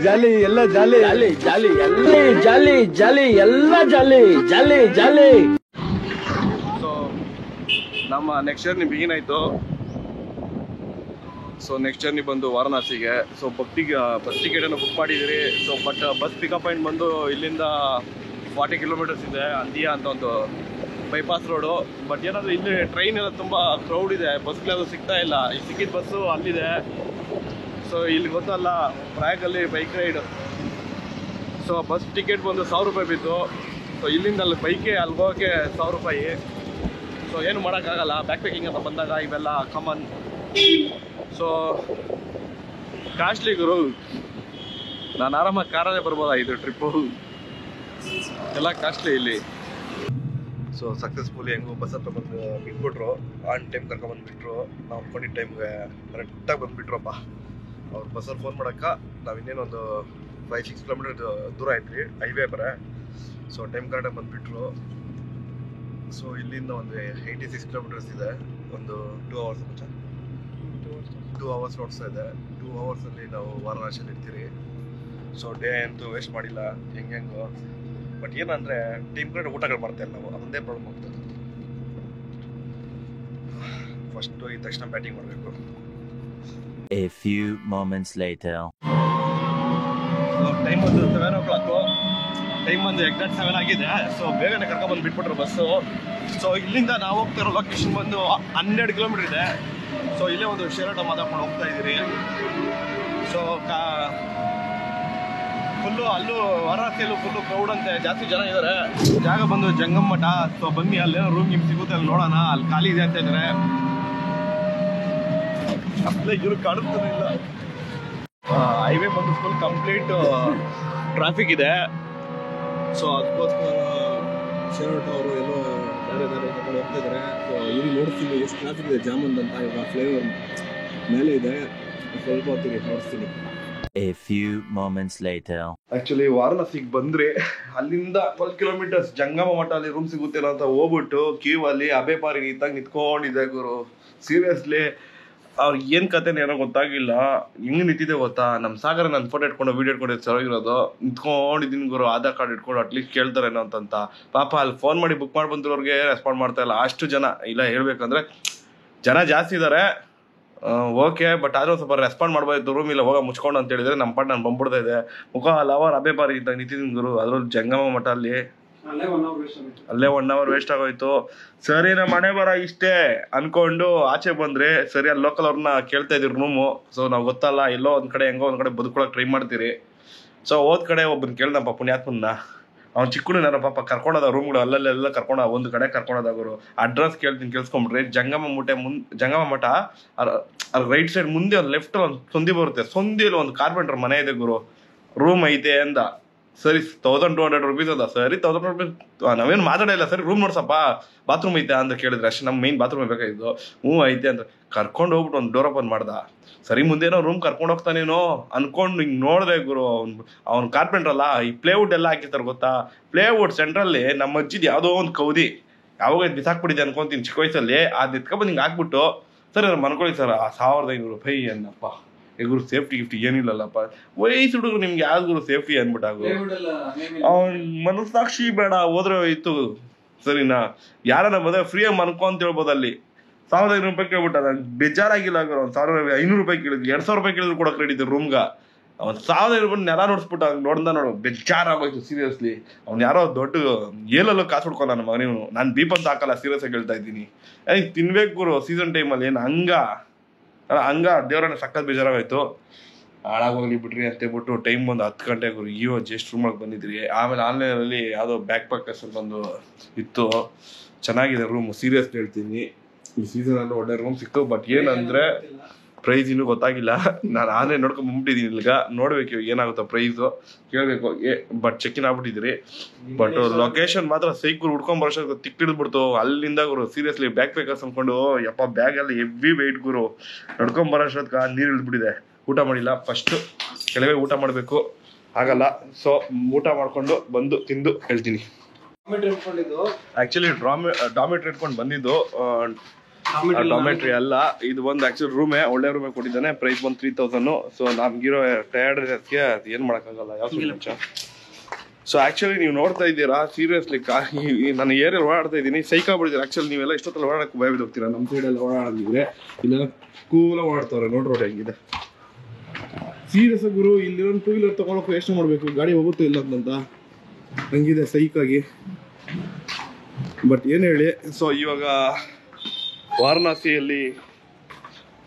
ಜಾಲಿ ಎಲ್ಲ ಜಾಲಿ ಜಾಲಿ ಜಾಲಿ ಎಲ್ಲ ಜಾಲಿ ಜಾಲಿ ಎಲ್ಲ ಜಾಲಿ ಜಾಲಿ ಜಾಲಿ. ಸೊ ನಮ್ಮ ನೆಕ್ಸ್ಟ್ ಜರ್ನಿ ಬಿಗಿನ್ ಆಯಿತು. ಸೊ ನೆಕ್ಸ್ಟ್ ಜರ್ನಿ ಬಂದು ವಾರಣಾಸಿಗೆ. ಸೊ ಬಸ್ ಟಿಕೆಟನ್ನು ಬುಕ್ ಮಾಡಿದ್ದೀರಿ. So but bus pickup point ಬಂದು ಇಲ್ಲಿಂದ 40 ಕಿಲೋಮೀಟರ್ಸ್ ಇದೆ. ಅಂದಿಯಾ ಅಂತ ಒಂದು ಬೈಪಾಸ್ ರೋಡು. ಬಟ್ ಏನಾದರೂ ಇಲ್ಲಿ ಟ್ರೈನ್ ಎಲ್ಲ ತುಂಬ ಕ್ರೌಡ್ ಇದೆ, ಬಸ್ಗಳೆಲ್ಲ ಸಿಗ್ತಾ ಇಲ್ಲ. ಈ ಸಿಕ್ಕಿದ ಬಸ್ಸು ಅಲ್ಲಿದೆ. ಸೊ ಇಲ್ಲಿ ಗೊತ್ತಲ್ಲ ಪ್ರಯಾಗಲ್ಲಿ bike ride. So bus ticket ಬಂದು 1000 ರೂಪಾಯಿ ಬಿತ್ತು. ಸೊ ಇಲ್ಲಿಂದ ಅಲ್ಲಿ ಬೈಕೆ ಅಲ್ಲಿ ಹೋಗೋಕ್ಕೆ 1000 ರೂಪಾಯಿ. ಸೊ ಏನು ಮಾಡೋಕ್ಕಾಗಲ್ಲ, ಬ್ಯಾಕ್ ಪ್ಯಾಕಿಂಗ್ ಅಂತ ಬಂದಾಗ ಇವೆಲ್ಲ ಕಾಮನ್. ಸೊ ಕಾಸ್ಟ್ಲಿ ಗುರು, ನಾನು ಆರಾಮಾಗಿ ಕಾರಲ್ಲೇ ಬರ್ಬೋದಾಗಿತ್ತು. ಟ್ರಿಪ್ಪು ಎಲ್ಲ ಕಾಸ್ಟ್ಲಿ ಇಲ್ಲಿ. ಸೊ ಸಕ್ಸಸ್ಫುಲಿ ಹೆಂಗೋ ಬಸ್ ಹತ್ರ ಬಂದು ಬಿಟ್ಬಿಟ್ರು. On time ಕರ್ಕೊಂಡ್ಬಂದುಬಿಟ್ರು. ನಾವು ಅಂದ್ಕೊಂಡಿದ್ದ ಟೈಮ್ಗೆ ಕರೆಕ್ಟಾಗಿ ಬಂದುಬಿಟ್ರಪ್ಪ. ಅವ್ರು ಬಸ್ಸಲ್ಲಿ ಫೋನ್ ಮಾಡೋಕ್ಕೆ ನಾವು ಇನ್ನೇನೊಂದು 5-6 ಕಿಲೋಮೀಟರ್ ದೂರ ಆಯ್ತು ಹೈವೇ ಬರ. ಸೊ ಟೈಮ್ ಕರೆಕ್ಟಾಗಿ ಬಂದುಬಿಟ್ರು. ಸೊ ಇಲ್ಲಿಂದ ಒಂದು 86 ಕಿಲೋಮೀಟರ್ಸ್ ಇದೆ. ಒಂದು 2 ಅವರ್ಸ್ ಮುಂಚೆ 2 ಅವರ್ಸ್ ನೋಡ್ತಾ ಇದೆ. 2 ಅವರ್ಸಲ್ಲಿ ನಾವು ವಾರಣಾಸಿಯಲ್ಲಿ ಇರ್ತೀರಿ. ಸೊ ಡೇ ಅಂತೂ ವೇಸ್ಟ್ ಮಾಡಿಲ್ಲ ಹೆಂಗೆಂಗೋ. ಬಟ್ ಏನಂದರೆ ಟೈಮ್ ಕರೆಕ್ಟ್ ಊಟಗಳು ಮಾಡ್ತಾ ಇಲ್ಲ ನಾವು, ಅದೊಂದೇ ಪ್ರಾಬ್ಲಮ್ ಆಗ್ತದೆ. ಫಸ್ಟು ಈ ತಕ್ಷಣ ಬ್ಯಾಟಿಂಗ್ ಮಾಡಬೇಕು. A few moments later. So time ಒಂದು 7 o'clock. ಟೈಮ್ ಒಂದು ಎಕ್ಸಾಕ್ಟ್ 7 ಆಗಿದೆ. ಸೊ ಬೇಗನೆ ಕರ್ಕೊಂಡ್ಬಂದು ಬಿಟ್ಬಿಟ್ರು ಬಸ್ಸು. ಸೊ ಇಲ್ಲಿಂದ ನಾವು ಹೋಗ್ತಾ ಇರೋ ಲೊಕೇಶನ್ ಬಂದು 12 ಕಿಲೋಮೀಟರ್ ಇದೆ. ಸೊ ಇಲ್ಲೇ ಒಂದು ಶೇರ್ ಆಟೋ ಮಾತಾಡ್ಕೊಂಡು ಹೋಗ್ತಾ ಇದ್ದೀರಿ. ಸೊ ಫುಲ್ಲು ಅಲ್ಲೂ ವಾರಣಾಸಿಯಲ್ಲೂ ಫುಲ್ಲು ಕ್ರೌಡ್ ಅಂತೆ, ಜಾಸ್ತಿ ಜನ ಇದ್ದಾರೆ. ಜಾಗ ಬಂದು ಜಂಗಮ್ ಮಠ. ಸೊ ಬನ್ನಿ, ಅಲ್ಲೇನೋ ರೂಮ್ ನಿಮ್ಗೆ ಸಿಗುತ್ತೆ, ಅಲ್ಲಿ ನೋಡೋಣ. ಅಲ್ಲಿ ಖಾಲಿ ಇದೆ ಅಂತ ಇದ್ದಾರೆ. ಅಲ್ಲೇ ಇವರು ಕಾಣಿಸ್ತಾನೆ ಇಲ್ಲ. ಹೈವೇ ಬಂದು ಫುಲ್ ಕಂಪ್ಲೀಟ್ ಟ್ರಾಫಿಕ್ ಇದೆ. ಸೊ ಅದಕ್ಕೋಸ್ಕರ ಶೇರ್ ಆಟೋ ಅವರು ಎಲ್ಲೋ ಬೇರೆ ಕರ್ಕೊಂಡು ಹೋಗ್ತಾ ಇದ್ದಾರೆ. ಸೊ ಇಲ್ಲಿ ನೋಡ್ತೀನಿ ಎಷ್ಟು ಟ್ರಾಫಿಕ್ ಇದೆ ಜಾಮೂನ್ ಅಂತ. ಇವಾಗ ಫ್ಲೇವರ್ ಮೇಲೆ ಇದೆ, ಸ್ವಲ್ಪ ಹೊತ್ತಿಗೆ ನೋಡ್ತೀನಿ. A few moments later. Actually ವಾರಣಾಸಿಗೆ ಬಂದ್ರೆ ಅಲ್ಲಿಂದ 12 ಕಿಲೋಮೀಟರ್ಸ್ ಜಂಗಮ ಮಠ ಅಲ್ಲಿ ರೂಮ್ ಸಿಗುತ್ತೇನೋ ಅಂತ ಹೋಗ್ಬಿಟ್ಟು ಕ್ಯೂ ಅಲ್ಲಿ ಅಬೆಪಾರಿ ನಿಂತಾಗ ನಿಂತ್ಕೊಂಡಿದ್ದೆ ಗುರು. ಸೀರಿಯಸ್ಲಿ ಅವ್ರಿಗೆ ಏನು ಕತೆನ ಏನೋ ಗೊತ್ತಾಗಿಲ್ಲ. ಹೆಂಗೆ ನಿಂತಿದೆ ಗೊತ್ತಾ, ನಮ್ಮ ಸಾಗರ ನಾನು ಫೋಟೋ ಇಟ್ಕೊಂಡು ವೀಡಿಯೋ ಇಟ್ಕೊಂಡು ಚೆನ್ನಾಗಿರೋದು ನಿಂತ್ಕೊಂಡಿದ್ದೀನಿ ಗುರು. ಆಧಾರ್ ಕಾರ್ಡ್ ಇಟ್ಕೊಂಡು ಅಟ್ಲೀಸ್ಟ್ ಕೇಳ್ತಾರೇನೋ ಅಂತಂತ. ಪಾಪ ಅಲ್ಲಿ ಫೋನ್ ಮಾಡಿ ಬುಕ್ ಮಾಡಿ ಬಂದಿರೋರಿಗೆ ರೆಸ್ಪಾಂಡ್ ಮಾಡ್ತಾ ಇಲ್ಲ. ಅಷ್ಟು ಜನ ಇಲ್ಲ, ಹೇಳ್ಬೇಕಂದ್ರೆ ಜನ ಜಾಸ್ತಿ ಇದ್ದಾರೆ. ಓಕೆ, ಬಟ್ ಆದರೂ ಸ್ವಲ್ಪ ರೆಸ್ಪಾಂಡ್ ಮಾಡ್ಬೋದು. ರೂಮ್ ಇಲ್ಲ ಹೋಗ ಮುಚ್ಕೊಂಡು ಅಂತ ಹೇಳಿದ್ರೆ ನಮ್ಮ ಪಾಟ್ ನಾನು ಬಂದ್ಬಿಡ್ತಾ ಇದೆ. ಮುಖ ಲವರ್ ಅಬೆ ಬಾರಿ ಇದ್ದಾಗ ನಿಂತಿದ್ದೀನಿ ಗುರು. ಅದ್ರಲ್ಲಿ ಜಂಗಮ ಮಠ ಅಲ್ಲಿ ಅಲ್ಲೇ 1 hour ವೇಸ್ಟ್ ಆಗೋಯ್ತು. ಸರಿ ನಮ್ಮ ಮನೆ ಬರ ಇಷ್ಟೇ ಅನ್ಕೊಂಡು ಆಚೆ ಬಂದ್ರೆ ಸರಿ ಅಲ್ಲಿ ಲೋಕಲ್ ಅವ್ರನ್ನ ಕೇಳ್ತಾ ಇದ್ದೀರಿ ರೂಮು. ಸೊ ನಾವು ಗೊತ್ತಲ್ಲ, ಎಲ್ಲೋ ಒಂದ್ ಕಡೆ ಹೆಂಗೋ ಒಂದ್ ಕಡೆ ಬದುಕೊಳಕ್ ಟ್ರೈ ಮಾಡ್ತೀರಿ. ಸೊ ಹೋದ್ ಕಡೆ ಒಬ್ಬನ್ ಕೇಳ್ದಪ್ಪ ಪುಣ್ಯಾತ್ಮನ್ನ. ಅವ್ನು ಚಿಕ್ಕುಳು ನಾನು ಪಾಪ ಕರ್ಕೊಂಡೋದ ರೂಮ್ಗಳು ಅಲ್ಲೆಲ್ಲ ಕರ್ಕೊಂಡ ಒಂದು ಕಡೆ ಕರ್ಕೊಂಡೋದಾಗರು. ಅಡ್ರೆಸ್ ಕೇಳ್ತೀನಿ ಕೇಳಿಸ್ಕೊಂಡ್ರಿ. ಜಂಗಮ ಮಠ ಅಲ್ಲಿ ರೈಟ್ ಸೈಡ್ ಮುಂದೆ ಒಂದು ಲೆಫ್ಟ್ ಒಂದು ಸಂದಿ ಬರುತ್ತೆ. ಸಂದಿಯಲ್ಲಿ ಒಂದು ಕಾರ್ಪೆಂಟರ್ ಮನೆ ಇದೆ ಗುರು. ರೂಮ್ ಐತೆ ಅಂದ. ಸರಿ 1200 ರೂಪೀಸ್ ಅದ. ಸರಿ 1000 ರೂಪೀಸ್ ನಾವೇನು ಮಾತಾಡಿಲ್ಲ. ಸರಿ ರೂಮ್ ನೋಡ್ಸಪ್ಪ, ಬಾತ್ರೂಮ್ ಐತೆ ಅಂತ ಕೇಳಿದ್ರೆ ಅಷ್ಟೇ. ನಮ್ಮ ಮೇನ್ ಬಾತ್ರೂಮ್ ಬೇಕಾಗಿದ್ದು. ಐತೆ ಅಂತ ಕರ್ಕೊಂಡು ಹೋಗ್ಬಿಟ್ಟು ಒಂದು ಡೋರ್ ಓಪನ್ ಮಾಡ್ದ. ಸರಿ ಮುಂದೇನೋ ರೂಮ್ ಕರ್ಕೊಂಡು ಹೋಗ್ತಾನೇನೋ ಅನ್ಕೊಂಡು ಹಿಂಗೆ ನೋಡಿದೆ ಗುರು. ಅವ್ನು ಕಾರ್ಪೆಂಟರ್ ಅಲ್ಲ, ಈ ಪ್ಲೇವುಡ್ ಎಲ್ಲ ಹಾಕಿರ್ತಾರೆ ಗೊತ್ತಾ. ಪ್ಲೇವುಡ್ ಸೆಂಟ್ರಲ್ಲಿ ನಮ್ಮ ಅಜ್ಜಿದ್ ಯಾವುದೋ ಒಂದು ಕೌದಿ ಯಾವಾಗ ಬಿಸಾಕ್ಬಿಟ್ಟಿದೆ ಅನ್ಕೊಂತೀನಿ ಚಿಕ್ಕ ವಯಸ್ಸಲ್ಲಿ. ಅದು ಎತ್ಕೊಬಂದು ಹಿಂಗೆ ಹಾಕ್ಬಿಟ್ಟು ಸರ್ ಅವ್ರು ಮನ್ಕೊಳ್ಳಿ ಸರ್ 1500 ರೂಪಾಯಿ ಅನ್ನಪ್ಪ. ಗುರು ಸೇಫ್ಟಿ ಗಿಫ್ಟಿ ಏನಿಲ್ಲಲ್ಲಪ್ಪ. ವಯಸ್ಸು ಹುಡುಗರು ನಿಮ್ಗೆ ಯಾವ್ದು ಗುರು ಸೇಫ್ಟಿ ಅನ್ಬಿಟ್ಟಾಗು. ಅವ್ನ ಮನಸ್ಸಾಕ್ಷಿ ಬೇಡ ಹೋದ್ರೆ ಹೋಯ್ತು. ಸರಿನಾ, ಯಾರನ್ನ ಬಂದ್ರೆ ಫ್ರೀಯಾಗಿ ಮನ್ಕೊ ಅಂತ ಹೇಳ್ಬೋದು. ಅಲ್ಲಿ 1500 ರೂಪಾಯಿ ಕೇಳ್ಬಿಟ್ಟ. ನಂಗೆ ಬೇಜಾರಾಗಿಲ್ಲ ಗುರು. ಒಂದು 1500 ರೂಪಾಯಿ ಕೇಳಿದ್ರು, 2000 ರೂಪಾಯಿ ಕೇಳಿದ್ರು ಕೊಡೋಕೆ ರೆಡಿ ಇದ್ದೆ ರೂಮ್ಗ. ಅವ್ನು 1500 ರೂಪಾಯಿ ನೆಲ ನೋಡಿಸ್ಬಿಟ್ಟು ಹಂಗೆ ನೋಡು ಬೇಜಾರಾಗೋಯ್ತು ಸೀರಿಯಸ್ಲಿ. ಅವ್ನು ಯಾರೋ ದೊಡ್ಡ ಏಲಲ್ಲೂ ಕಾಸು ಹುಡ್ಕೊ ನನ್ನ ಮಗನಿವನು. ನಾನು ಬೀಪ್ ಅಂತ ಹಾಕಲ್ಲ, ಸೀರಿಯಸ್ ಆಗಿ ಹೇಳ್ತಾ ಇದ್ದೀನಿ. ತಿನ್ಬೇಕು ಗುರು ಸೀಸನ್ ಟೈಮಲ್ಲಿ. ಏನು ಹಂಗ ದೇವ್ರನ್ನ ಸಕ್ಕತ್ ಬೇಜಾರಾಗೋಯ್ತು. ಹಾಳಾಗೋಗ್ಲಿ ಬಿಡ್ರಿ ಅಂತ ಹೇಳ್ಬಿಟ್ಟು ಟೈಮ್ ಒಂದು 10 ಗಂಟೆ ಗುರು ಜಸ್ಟ್ ರೂಮ್ಗೆ ಬಂದಿದ್ರಿ. ಆಮೇಲೆ ಆನ್ಲೈನಲ್ಲಿ ಯಾವುದೋ ಬ್ಯಾಕ್ ಪ್ಯಾಕರ್ಸ್ ಬಂದು ಇತ್ತು. ಚೆನ್ನಾಗಿದೆ ರೂಮ್, ಸೀರಿಯಸ್ ಹೇಳ್ತೀನಿ. ಈ ಸೀಸನಲ್ಲಿ ಒಳ್ಳೆ ರೂಮ್ ಸಿಕ್ತು. ಬಟ್ ಏನಂದರೆ ಪ್ರೈಸ್ ಇನ್ನೂ ಗೊತ್ತಾಗಿಲ್ಲ. ನಾನು ಆನ್ಲೈನ್ ನೋಡ್ಕೊಂಡು ಬಂದ್ಬಿಟ್ಟಿದ್ದೀನಿ. ಇಲ್ಲಿಗ ನೋಡ್ಬೇಕು ಇವಾಗ ಏನಾಗುತ್ತೋ ಪ್ರೈಸು ಕೇಳಬೇಕು. ಬಟ್ ಚೆಕ್ಕಿನ್ ಆಗ್ಬಿಟ್ಟಿದ್ರಿ. ಬಟ್ ಲೊಕೇಶನ್ ಮಾತ್ರ ಸೈಕಲ್ ಹುಡ್ಕೊಂಡ್ ಬರೋಷ್ಟು ತಿಕ್ಕಿಡ್ಬಿಡ್ತು ಅಲ್ಲಿಂದ ಗುರು. ಸೀರಿಯಸ್ಲಿ ಬ್ಯಾಕ್ ಪ್ಯಾಕರ್ಸ್ ಅಂದ್ಕೊಂಡು ಯಪ್ಪ ಬ್ಯಾಗಲ್ಲಿ ಹೆವಿ ವೆಯ್ಟ್ ಗುರು. ನಡ್ಕೊಂಡ್ ಬರೋಷ್ಟೊತ್ಗೆ ನೀರು ಇಳಿದ್ಬಿಟ್ಟಿದೆ. ಊಟ ಮಾಡಿಲ್ಲ. ಫಸ್ಟು ಕೆಳಗೆ ಊಟ ಮಾಡಬೇಕು, ಆಗಲ್ಲ. ಸೊ ಊಟ ಮಾಡ್ಕೊಂಡು ಬಂದು ತಿಂದು ಹೇಳ್ತೀನಿ. ಆ್ಯಕ್ಚುಲಿ ಡಾಮಿಟ್ರಿ ಇಟ್ಕೊಂಡು ಬಂದಿದ್ದು. ಡಾಮೆಟ್ರಿ ಅಲ್ಲ, ಇದು ಒಂದು ಆಕ್ಚುಲಿ ರೂಮೇ, ಒಳ್ಳೆ ರೂಮೇ ಕೊಟ್ಟಿದ್ದಾನೆ. ಪ್ರೈಸ್ ಬಂದು 3000. ಸೊ ನಮ್ಗಿರೋ ಟಯರ್ಡ್ನೆಸ್ಗೆ ಏನು ಮಾಡೋಕ್ಕಾಗಲ್ಲ. ಯಾವ ಸೊ ಆಕ್ಚುಲಿ ನೀವು ನೋಡ್ತಾ ಇದ್ದೀರಾ, ಸೀರಿಯಸ್ಲಿ ನಾನು ಏರಿಯಲ್ಲಿ ಓಡಾಡ್ತಾ ಇದ್ದೀನಿ, ಸೈಕಾಗ್ಬಿಟ್ಟಿದ್ದೀರಾ. ಆಕ್ಚುಲಿ ನೀವೆಲ್ಲ ಇಷ್ಟೊತ್ತಲ್ಲಿ ಓಡಾಡಕ್ಕೆ ಭಯ ಹೋಗ್ತೀರಾ. ನಮ್ಮ ಸೈಡೆಲ್ಲ ಓಡಾಡಿದ್ರೆ ಇಲ್ಲೆಲ್ಲ ಕೂಲಾಗಿ ಓಡಾಡ್ತಾವ್ರೆ. ನೋಡ್ರಿ ಹೆಂಗಿದೆ ಸೀರಿಯಸ್ ಗುರು. ಇಲ್ಲಿ ಒಂದು 2 ವೀಲರ್ ತಗೊಳಕ್ಕೆ ಎಷ್ಟು ಮಾಡಬೇಕು, ಗಾಡಿ ಹೋಗುತ್ತೆ ಇಲ್ಲ ಅಂತ ಹಂಗಿದೆ ಸೈಕಾಗಿ. ಬಟ್ ಏನು ಹೇಳಿ, ಸೊ ಇವಾಗ ವಾರಣಾಸಿಯಲ್ಲಿ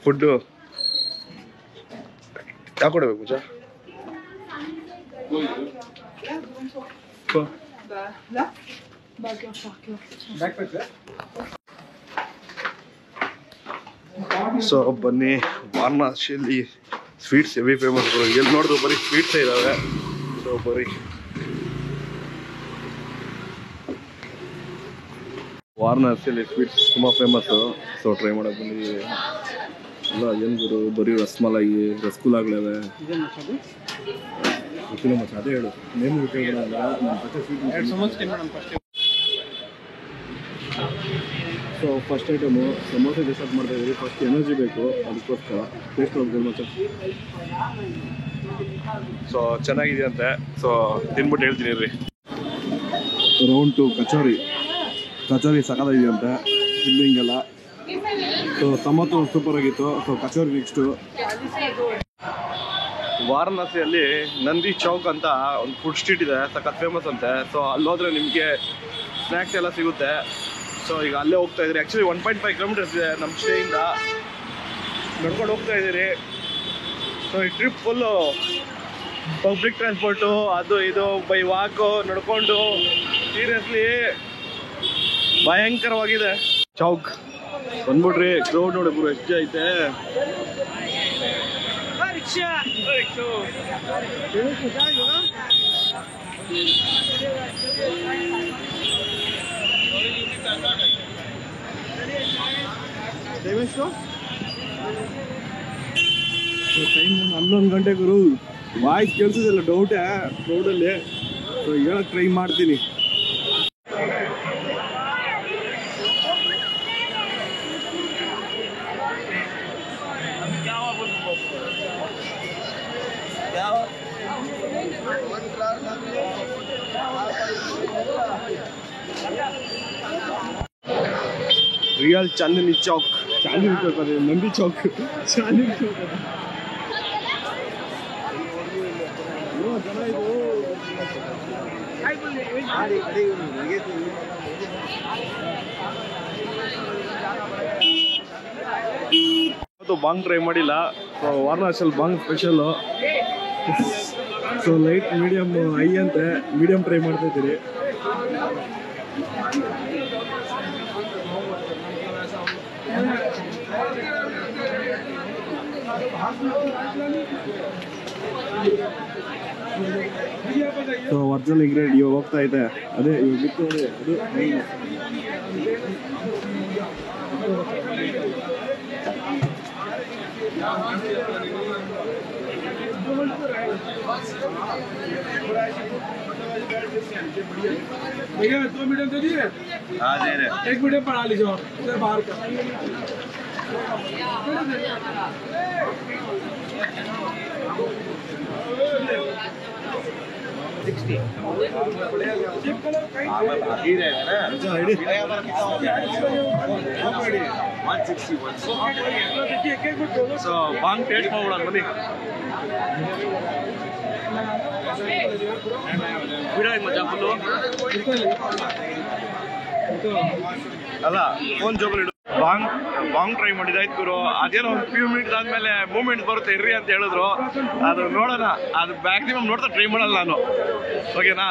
ಫುಡ್ಡು ಯಾವ ಕೊಡಬೇಕು ಪೂಜಾ? ಸೊ ಬನ್ನಿ, ವಾರಣಾಸಿಯಲ್ಲಿ ಸ್ವೀಟ್ಸ್ ಹೆವಿ ಫೇಮಸ್. ಎಲ್ಲಿ ನೋಡಿದ್ರು ಬರೀ ಸ್ವೀಟ್ಸೇ ಇದ್ದಾವೆ. ಸೊ ಬರೀ ವಾರಣಾಸಿಯಲ್ಲಿ ಸ್ವೀಟ್ಸ್ ತುಂಬ ಫೇಮಸ್ಸು. ಸೊ ಟ್ರೈ ಮಾಡೋಕೆ ಬಂದಿದ್ದೀವಿ. ಎಲ್ಲ ಏನು ಗುರು, ಬರೀ ರಸ್ಮಲಾಯಿ, ರಸಗುಲ್ಲಾಗಳಿವೆ. ಗೊತ್ತಿಲ್ಲ ಮತ್ತೆ, ಅದೇ ಹೇಳು name so first item samosa decide ಮಾಡ್ತಾ ಇದ್ದೀವಿ. ಫಸ್ಟ್ ಎನರ್ಜಿ ಬೇಕು, ಅದಕ್ಕೋಸ್ಕರ ಟೇಸ್ಟ್ ಹೋಗ್ಬೋದು ಮತ್ತೆ. ಸೊ ಚೆನ್ನಾಗಿದೆಯಂತೆ. ಸೊ ತಿನ್ಬಿಟ್ಟು ಹೇಳ್ತೀನಿ ರೀ. ರೌಂಡ್ 2 ಕಚೋರಿ ಸಖತ್ತಾಗಿದೆಯಂತೆ, ಫಿಲ್ಲಿಂಗ್ ಎಲ್ಲ. ಸೊ ಸಮೋಸ ಸೂಪರ್ ಆಗಿತ್ತು. So kachori next. ವಾರಣಾಸಿಯಲ್ಲಿ ನಂದಿ ಚೌಕ್ ಅಂತ ಒಂದು ಫುಡ್ ಸ್ಟ್ರೀಟ್ ಇದೆ, ಸಖತ್ ಫೇಮಸ್ ಅಂತೆ. ಸೊ ಅಲ್ಲೋದ್ರೆ ನಿಮಗೆ ಸ್ನ್ಯಾಕ್ಸ್ ಎಲ್ಲ ಸಿಗುತ್ತೆ. ಸೊ ಈಗ ಅಲ್ಲೇ ಹೋಗ್ತಾ ಇದ್ದೀರಿ. ಆ್ಯಕ್ಚುಲಿ 1.5 ಕಿಲೋಮೀಟರ್ಸ್ ಇದೆ ನಮ್ಮ ಸ್ಟೇಯಿಂದ. ನಡ್ಕೊಂಡು ಹೋಗ್ತಾ ಇದ್ದೀರಿ. ಸೊ ಈ ಟ್ರಿಪ್ ಫುಲ್ಲು ಪಬ್ಲಿಕ್ ಟ್ರಾನ್ಸ್ಪೋರ್ಟು, ಅದು ಇದು, ಬೈ ವಾಕು, ನಡ್ಕೊಂಡು ಸೀರಿಯಸ್ಲಿ ಭಯಂಕರವಾಗಿದೆ. ಚೌಕ್ ಬಂದ್ಬಿಡ್ರಿ. ಕ್ರೌಡ್ ನೋಡಿ ಗುರು ಎಷ್ಟು ಐತೆ. ಟೈಮ್ 11 ಗಂಟೆ ಗುರು. ವಾಯ್ಸ್ ಕೇಳಿಸೋದಿಲ್ಲ, ಡೌಟೇ ಕ್ರೌಡಲ್ಲಿ. ಸೊ ಹೇಳಕ್ಕೆ ಟ್ರೈ ಮಾಡ್ತೀನಿ. रियल चांदनी चौक अरे नंदी चौक चांदनी चौक ಬಾಂಗ್ ಟ್ರೈ ಮಾಡಿಲ್ಲ. ಸೊ ವಾರಣಾಸಿಯಲ್ಲಿ bhang special. So light medium high ಅಂತೆ, ಮೀಡಿಯಮ್ ಟ್ರೈ ಮಾಡ್ತಾ ಇದ್ದೀರಿ. ಸೊ ಒರಿಜಿನಲ್ ಇಂಗ್ರೀಡಿಯಂಟ್ ಇವಾಗ ಹೋಗ್ತಾ ಇದೆ. ಅದೇ ಇವಾಗ ಬಿಟ್ಟು ನೋಡಿ, ಅದು भैया 2 मीडियम दे दिए। हाँ दे रहे। 1 मीडियम बढ़ा लीजिए और इधर बाहर का 60 ही रहेगा ना। अच्छा आईडी 160 सो बांग टेस्ट ಮಾಡೋಣ ಬನ್ನಿ. ಬಿಡಾಯಿ ಮಜಾ ಫುಲ್ಲು ಅಲ್ಲ ಫೋನ್ ಜೋಬಲ್ ಇಡು. ಬಾಂಗ್ ಟ್ರೈ ಮಾಡಿದಾಯ್ತು ಗುರು. ಅದೇನೋ ಒಂದು ಫ್ಯೂ ಮಿನಿಟ್ಸ್ ಆದ್ಮೇಲೆ ಮೂವ್ಮೆಂಟ್ಸ್ ಬರುತ್ತೆ ಇರ್ರಿ ಅಂತ ಹೇಳಿದ್ರು. ಅದು ನೋಡೋಣ, ಅದು ಮ್ಯಾಕ್ಸಿಮಮ್ ನೋಡ್ತಾ ಟ್ರೈ ಮಾಡಲ್ಲ ನಾನು. ಓಕೆನಾ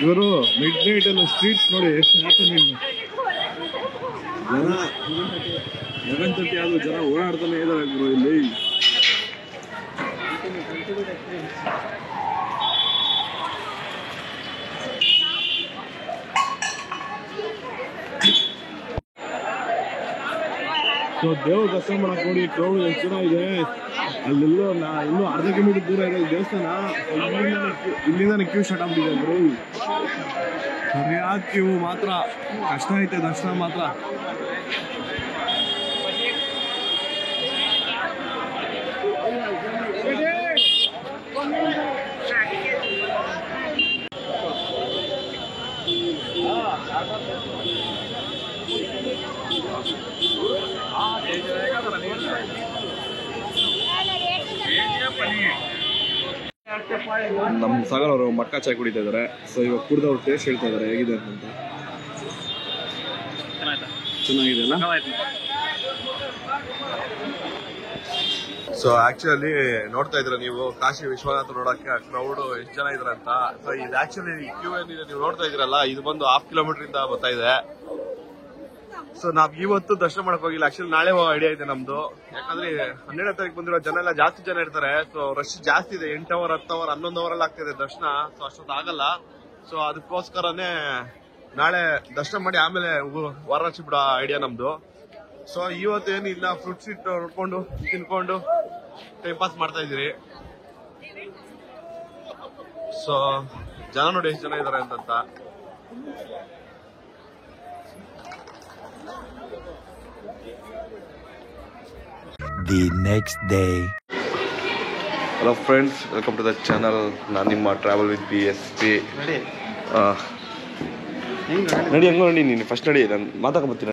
ಗುರು? ಮಿಡ್ ನೈಟ್ ಎಲ್ಲ ಸ್ಟ್ರೀಟ್ಸ್ ನೋಡಿ ಎಷ್ಟು ಹ್ಯಾಪನಿಂಗ್. ಜನ 11:30 ಆದ್ರೂ ಜನ ಓಡಾಡ್ತಾನೆ ಇದ್ದಾರೆ ಗುರು ಇಲ್ಲಿ. ಸೊ ದೇವ್ರ ದರ್ಶನ ಮಾಡಕ್ ನೋಡಿ ಕ್ರೌಡ್ ಎಷ್ಟು ಜನ ಇದೆ. ಅಲ್ಲೆಲ್ಲೋ ಇನ್ನೂ ಅರ್ಧ ಕಿಲೋಮೀಟರ್ ದೂರ ಇದೆ ಈ ದೇವಸ್ಥಾನ. ಇಲ್ಲಿಂದಾನೆ ಕ್ಯೂ ಸ್ಟಾರ್ಟ್ ಆಗ್ಬಿಟ್ಟಿದೆ ಗುರು. ಸರಿಯಾದ ಕ್ಯೂ ಮಾತ್ರ ಕಷ್ಟ ಐತೆ ದರ್ಶನ ಮಾತ್ರ. ನಮ್ಮ ಸಾಗರ್ ಅವರು ಮಟ್ಕಾ ಚಾಯ್ ಕುಡಿತಾ ಇದ್ದಾರೆ. ಸೊ ಇವಾಗ ಕುಡ್ದವ್ರು ಟೇಸ್ಟ್ ಹೇಳ್ತಾ ಇದ್ದಾರೆ ಹೇಗಿದೆ ಅಂತ. ಚೆನ್ನಾಗಿದೆ ಅಲ್ಲ? ಸೊ ಆಕ್ಚುಲಿ ನೋಡ್ತಾ ಇದ್ರೆ ನೀವು ಕಾಶಿ ವಿಶ್ವನಾಥ ನೋಡಕ್ಕೆ ಕ್ರೌಡ್ ಎಷ್ಟು ಜನ ಇದ್ರ ಅಂತ. ಸೊ ಇದು ಆಕ್ಚುಲಿ ಕ್ಯೂ ಏನಿದೆ ನೀವು ನೋಡ್ತಾ ಇದ್ರಲ್ಲ, ಇದು ಬಂದು 1/2 ಕಿಲೋಮೀಟರ್ ಇಂದ ಬರ್ತಾ ಇದೆ. ಸೊ ನಾವ್ ಇವತ್ತು ದರ್ಶನ ಮಾಡಕ್ ಹೋಗಿಲ್ಲ. ಆಕ್ಚುಲಿ ನಾಳೆ ಹೋಗೋ ಐಡಿಯಾ ಇದೆ ನಮ್ದು. ಯಾಕಂದ್ರೆ 12ನೇ ತಾರೀಕು ಬಂದಿರೋ ಜನ ಎಲ್ಲ ಜಾಸ್ತಿ ಜನ ಇರ್ತಾರೆ. ಸೊ ರಶ್ ಜಾಸ್ತಿ ಇದೆ. 8 ಅವರ್ 10 ಅವರ್ 11 ಅವರಲ್ಲಿ ಆಗ್ತಿದೆ ದರ್ಶನ. ಸೊ ಅಷ್ಟೊತ್ತು ಆಗಲ್ಲ. ಸೊ ಅದಕ್ಕೋಸ್ಕರನೇ ನಾಳೆ ದರ್ಶನ ಮಾಡಿ ಆಮೇಲೆ ವಾರಾಣಸಿ ಬಿಡೋ ಐಡಿಯಾ ನಮ್ದು. ಸೊ ಇವತ್ತೇನಿಲ್ಲ, ಫ್ರೂಟ್ ಸ್ವೀಟ್ ನೋಡ್ಕೊಂಡು ತಿನ್ಕೊಂಡು ಟೈಮ್ ಪಾಸ್ ಮಾಡ್ತಾ ಇದೀರಿ. ಸೊ ಜನ ನೋಡಿ ಎಷ್ಟು ಜನ ಇದಾರೆ ಅಂತ. The next day. Hello friends, welcome to the channel. ನಾನು ನಿಮ್ಮ ಟ್ರಾವೆಲ್ ವಿತ್ BSP. ನಡಿ ಹೆಂಗೋ ನಡಿ, ನೀನು ಫಸ್ಟ್ ನಡಿ, ನಾನು ಮಾತಾಡ್ಕೊಂಬತ್ತೀನಿ.